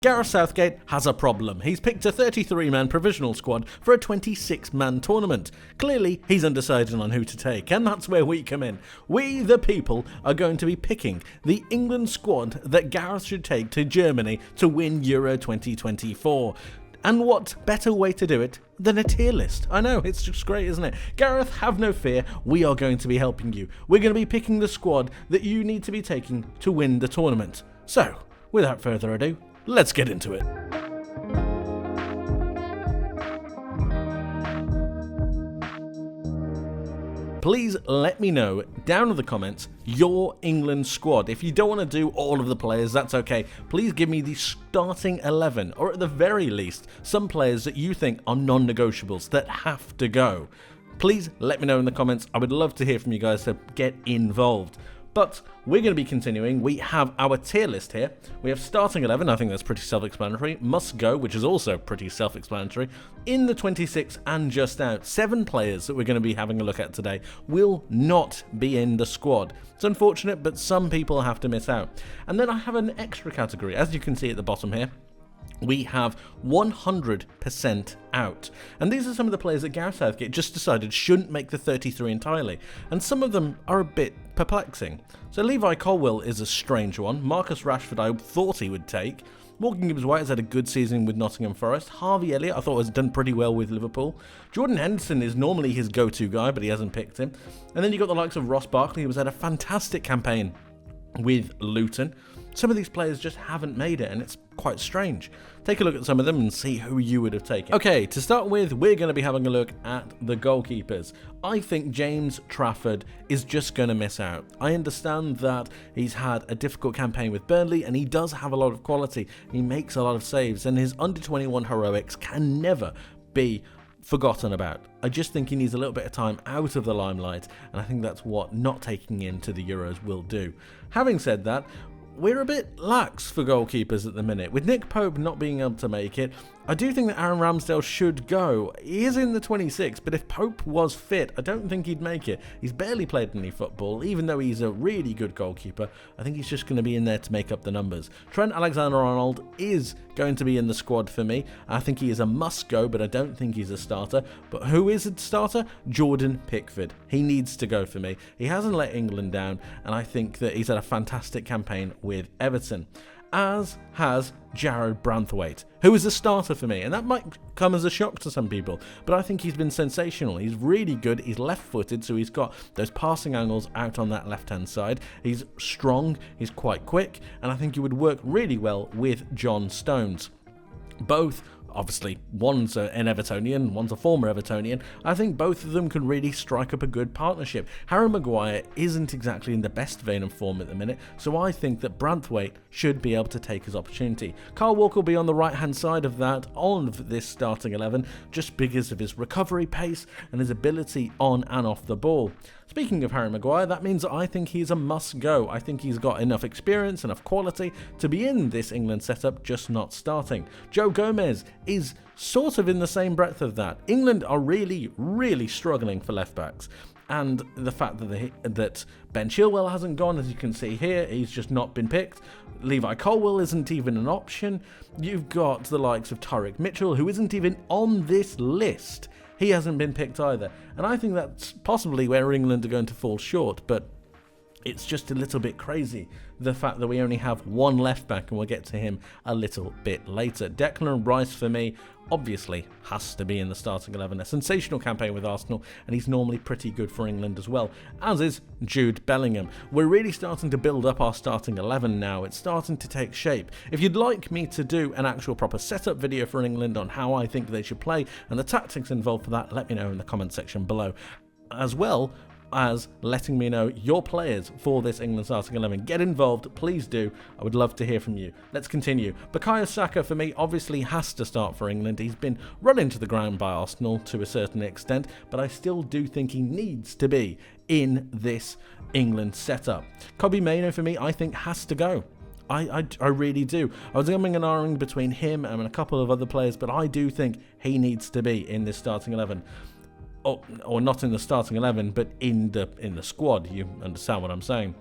Gareth Southgate has a problem. He's picked a 33-man provisional squad for a 26-man tournament. Clearly, he's undecided on who to take, and that's where we come in. We, the people, are going to be picking the England squad that Gareth should take to Germany to win Euro 2024. And what better way to do it than a tier list? I know, it's just great, isn't it? Gareth, have no fear, we are going to be helping you. We're going to be picking the squad that you need to be taking to win the tournament. So, without further ado, let's get into it. Please let me know down in the comments your England squad. If you don't want to do all of the players, that's okay. Please give me the starting 11, or at the very least, some players that you think are non-negotiables that have to go. Please let me know in the comments. I would love to hear from you guys, so get involved. But we're going to be continuing. We have our tier list here. We have starting 11, I think that's pretty self-explanatory. Must go, which is also pretty self-explanatory. In the 26 and just out, 7 players that we're going to be having a look at today will not be in the squad. It's unfortunate, but some people have to miss out. And then I have an extra category, as you can see at the bottom here. We have 100% out. And these are some of the players that Gareth Southgate just decided shouldn't make the 33 entirely. And some of them are a bit perplexing. So Levi Colwill is a strange one. Marcus Rashford I thought he would take. Morgan Gibbs-White has had a good season with Nottingham Forest. Harvey Elliott I thought has done pretty well with Liverpool. Jordan Henderson is normally his go-to guy, but he hasn't picked him. And then you've got the likes of Ross Barkley, who has had a fantastic campaign with Luton. Some of these players just haven't made it, and it's quite strange. Take a look at some of them and see who you would have taken. Okay, to start with, we're going to be having a look at the goalkeepers. I think James Trafford is just going to miss out. I understand that he's had a difficult campaign with Burnley, and he does have a lot of quality. He makes a lot of saves, and his under-21 heroics can never be forgotten about. I just think he needs a little bit of time out of the limelight, and I think that's what not taking him to the Euros will do. Having said that, we're a bit lax for goalkeepers at the minute. With Nick Pope not being able to make it, I do think that Aaron Ramsdale should go. He is in the 26, but if Pope was fit, I don't think he'd make it. He's barely played any football, even though he's a really good goalkeeper. I think he's just going to be in there to make up the numbers. Trent Alexander-Arnold is going to be in the squad for me. I think he is a must-go, but I don't think he's a starter. But who is a starter? Jordan Pickford. He needs to go for me. He hasn't let England down, and I think that he's had a fantastic campaign with Everton, as has Jarrad Branthwaite, who is a starter for me, and that might come as a shock to some people, but I think he's been sensational. He's really good. He's left-footed, so he's got those passing angles out on that left-hand side. He's strong, he's quite quick, and I think he would work really well with John Stones. Both, obviously, one's an Evertonian, one's a former Evertonian. I think both of them could really strike up a good partnership. Harry Maguire isn't exactly in the best vein of form at the minute, so I think that Branthwaite should be able to take his opportunity. Kyle Walker will be on the right-hand side of that, on this starting 11, just because of his recovery pace and his ability on and off the ball. Speaking of Harry Maguire, that means that I think he's a must-go. I think he's got enough experience, enough quality to be in this England setup, just not starting. Joe Gomez is sort of in the same breadth of that. England are really, really struggling for left-backs. And the fact that Ben Chilwell hasn't gone, as you can see here, he's just not been picked. Levi Colwill isn't even an option. You've got the likes of Tyrick Mitchell, who isn't even on this list. He hasn't been picked either. And I think that's possibly where England are going to fall short, but it's just a little bit crazy, the fact that we only have one left back, and we'll get to him a little bit later. Declan Rice, for me, obviously has to be in the starting 11. A sensational campaign with Arsenal, and he's normally pretty good for England as well, as is Jude Bellingham. We're really starting to build up our starting 11 now. It's starting to take shape. If you'd like me to do an actual proper setup video for England on how I think they should play and the tactics involved for that, let me know in the comment section below. As well as letting me know your players for this England starting 11. Get involved, please do. I would love to hear from you. Let's continue. Bukayo Saka, for me, obviously has to start for England. He's been run into the ground by Arsenal to a certain extent, but I still do think he needs to be in this England setup. Kobbie Mainoo, for me, I think has to go. I really do. I was umming and ahhing between him and a couple of other players, but I do think he needs to be in this starting 11. Or not in the starting 11, but in the squad. You understand what I'm saying.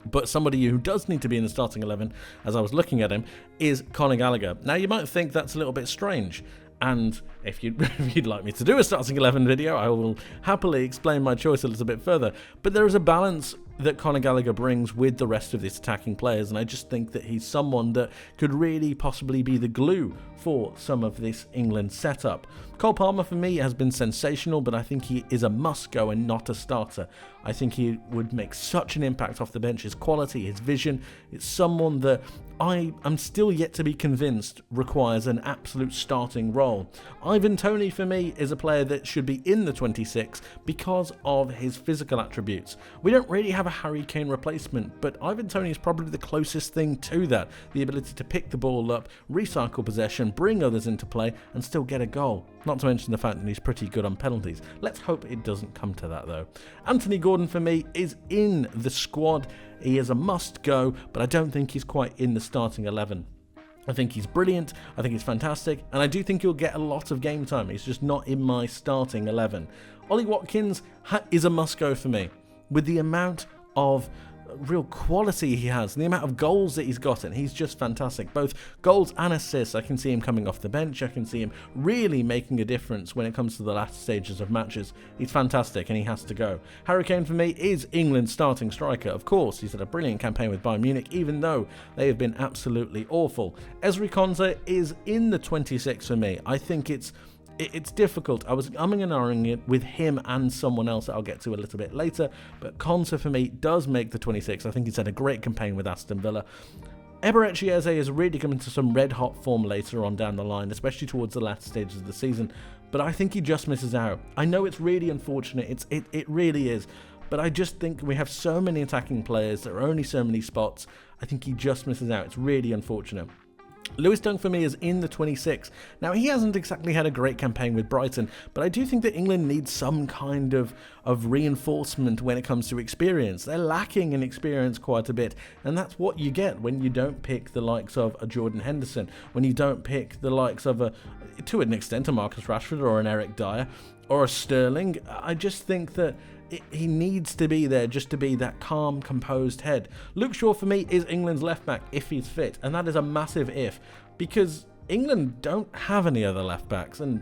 But somebody who does need to be in the starting 11, as I was looking at him, is Conor Gallagher. Now, you might think that's a little bit strange. And if you'd like me to do a starting 11 video, I will happily explain my choice a little bit further. But there is a balance that Conor Gallagher brings with the rest of these attacking players, and I just think that he's someone that could really possibly be the glue for some of this England setup. Cole Palmer for me has been sensational, but I think he is a must-go and not a starter. I think he would make such an impact off the bench. His quality, his vision, it's someone that I'm still yet to be convinced requires an absolute starting role. Ivan Toney for me is a player that should be in the 26 because of his physical attributes. We don't really have a Harry Kane replacement, but Ivan Toney is probably the closest thing to that. The ability to pick the ball up, recycle possession, bring others into play and still get a goal. Not to mention the fact that he's pretty good on penalties. Let's hope it doesn't come to that though. Anthony Gordon for me is in the squad. He is a must-go, but I don't think he's quite in the starting 11. I think he's brilliant, I think he's fantastic, and I do think he'll get a lot of game time. He's just not in my starting 11. Ollie Watkins is a must-go for me. With the amount of real quality he has and the amount of goals that he's gotten, he's just fantastic. Both goals and assists. I can see him coming off the bench. I can see him really making a difference when it comes to the last stages of matches. He's fantastic and he has to go. Harry Kane for me is England's starting striker. Of course, he's had a brilliant campaign with Bayern Munich, even though they have been absolutely awful. Ezri Konsa is in the 26 for me. I think it's difficult. I was umming and ahhing it with him and someone else that I'll get to a little bit later, but Konsa for me does make the 26. I think he's had a great campaign with Aston Villa. Eberechi Eze is really coming to some red-hot form later on down the line, especially towards the last stages of the season, but I think he just misses out. I know it's really unfortunate, it really is, but I just think we have so many attacking players, there are only so many spots. I think he just misses out. It's really unfortunate. Lewis Dunk for me is in the 26. Now, he hasn't exactly had a great campaign with Brighton, but I do think that England needs some kind of reinforcement when it comes to experience. They're lacking in experience quite a bit, and that's what you get when you don't pick the likes of a Jordan Henderson, when you don't pick the likes of, to an extent, a Marcus Rashford or an Eric Dyer or a Sterling. I just think that he needs to be there just to be that calm, composed head. Luke Shaw for me is England's left back if he's fit, and that is a massive if, because England don't have any other left backs, and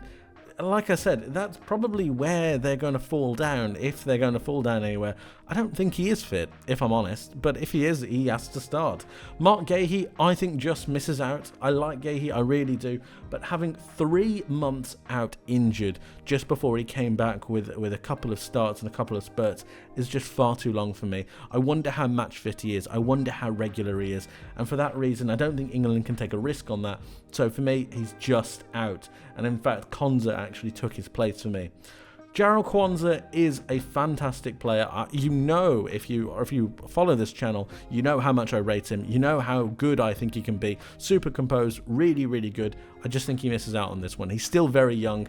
like I said, that's probably where they're going to fall down, if they're going to fall down anywhere. I don't think he is fit, if I'm honest, but if he is, he has to start. Mark Gahey, I think, just misses out. I like Gahey, I really do, but having 3 months out injured just before he came back with a couple of starts and a couple of spurts is just far too long for me. I wonder how match fit he is, I wonder how regular he is, and for that reason, I don't think England can take a risk on that. So for me, he's just out, and in fact, Konsa actually took his place for me. Jarrell Kwanzaa is a fantastic player. You know, if you follow this channel, you know how much I rate him. You know how good I think he can be. Super composed, really, really good. I just think he misses out on this one. He's still very young,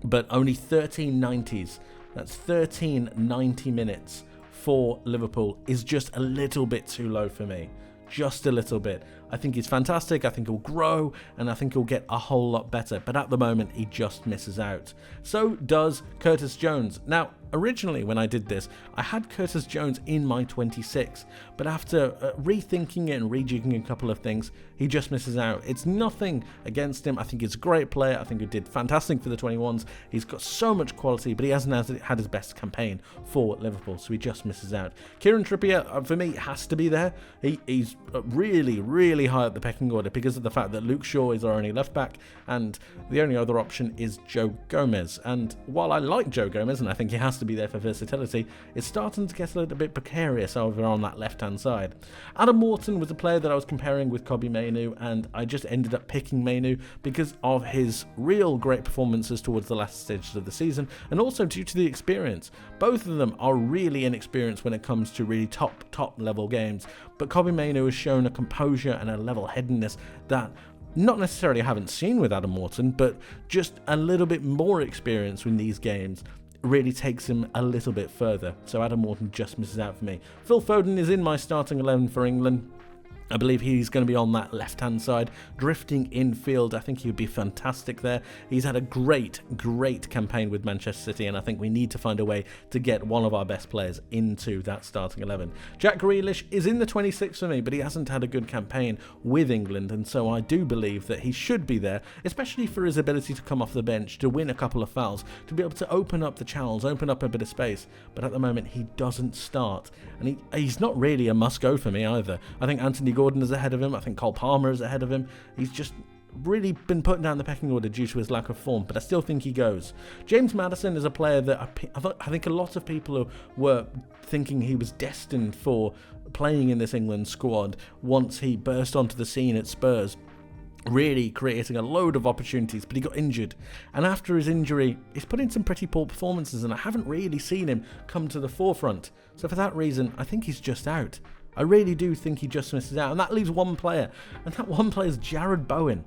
but only 13 90s. That's 13 90 minutes for Liverpool is just a little bit too low for me. Just a little bit. I think he's fantastic, I think he'll grow, and I think he'll get a whole lot better, but at the moment he just misses out. So does Curtis Jones. Now, originally when I did this, I had Curtis Jones in my 26, but after rethinking it and rejigging a couple of things, he just misses out. It's nothing against him. I think he's a great player. I think he did fantastic for the 21s. He's got so much quality, but he hasn't had his best campaign for Liverpool, so he just misses out. Kieran Trippier, for me, has to be there. He's really, really high up the pecking order because of the fact that Luke Shaw is our only left back, and the only other option is Joe Gomez. And while I like Joe Gomez, and I think he has to be there for versatility, it's starting to get a little bit precarious over on that left-hand side. Adam Morton was a player that I was comparing with Kobbie Mainoo, and I just ended up picking Mainoo because of his real great performances towards the last stages of the season, and also due to the experience. Both of them are really inexperienced when it comes to really top level games, but Kobbie Mainoo has shown a composure and a level-headedness that not necessarily I haven't seen with Adam Morton, but just a little bit more experience in these games really takes him a little bit further. So Adam Morton just misses out for me. Phil Foden is in my starting 11 for England. I believe he's going to be on that left-hand side, drifting infield. I think he would be fantastic there. He's had a great campaign with Manchester City, and I think we need to find a way to get one of our best players into that starting 11. Jack Grealish is in the 26 for me, but he hasn't had a good campaign with England, and so I do believe that he should be there, especially for his ability to come off the bench, to win a couple of fouls, to be able to open up the channels, open up a bit of space. But at the moment, he doesn't start, and he's not really a must-go for me either. I think Anthony Gordon is ahead of him. I think Cole Palmer is ahead of him. He's just really been put down the pecking order due to his lack of form, but I still think he goes. James Maddison is a player that I think a lot of people were thinking he was destined for playing in this England squad once he burst onto the scene at Spurs, really creating a load of opportunities, but he got injured. And after his injury, he's put in some pretty poor performances, and I haven't really seen him come to the forefront. So for that reason, I think he's just out. I really do think he just misses out, and that leaves one player, and that one player is Jarrod Bowen.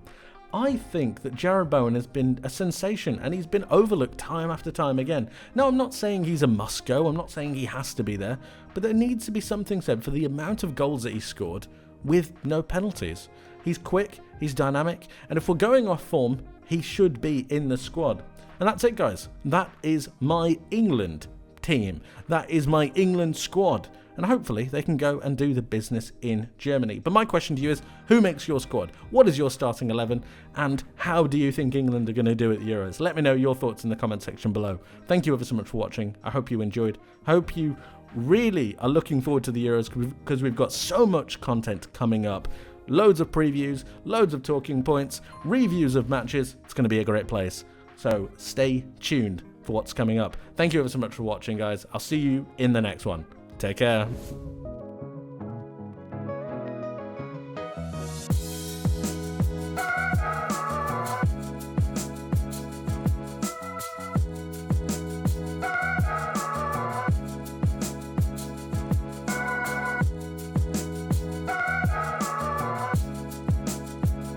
I think that Jarrod Bowen has been a sensation, and he's been overlooked time after time again. Now, I'm not saying he's a must-go, I'm not saying he has to be there, but there needs to be something said for the amount of goals that he scored with no penalties. He's quick, he's dynamic, and if we're going off form, he should be in the squad. And that's it, guys. That is my England team. That is my England squad. And hopefully they can go and do the business in Germany. But my question to you is, who makes your squad? What is your starting 11? And how do you think England are going to do at the Euros? Let me know your thoughts in the comment section below. Thank you ever so much for watching. I hope you enjoyed. I hope you really are looking forward to the Euros, because we've got so much content coming up. Loads of previews, loads of talking points, reviews of matches. It's going to be a great place. So stay tuned for what's coming up. Thank you ever so much for watching, guys. I'll see you in the next one. Take care.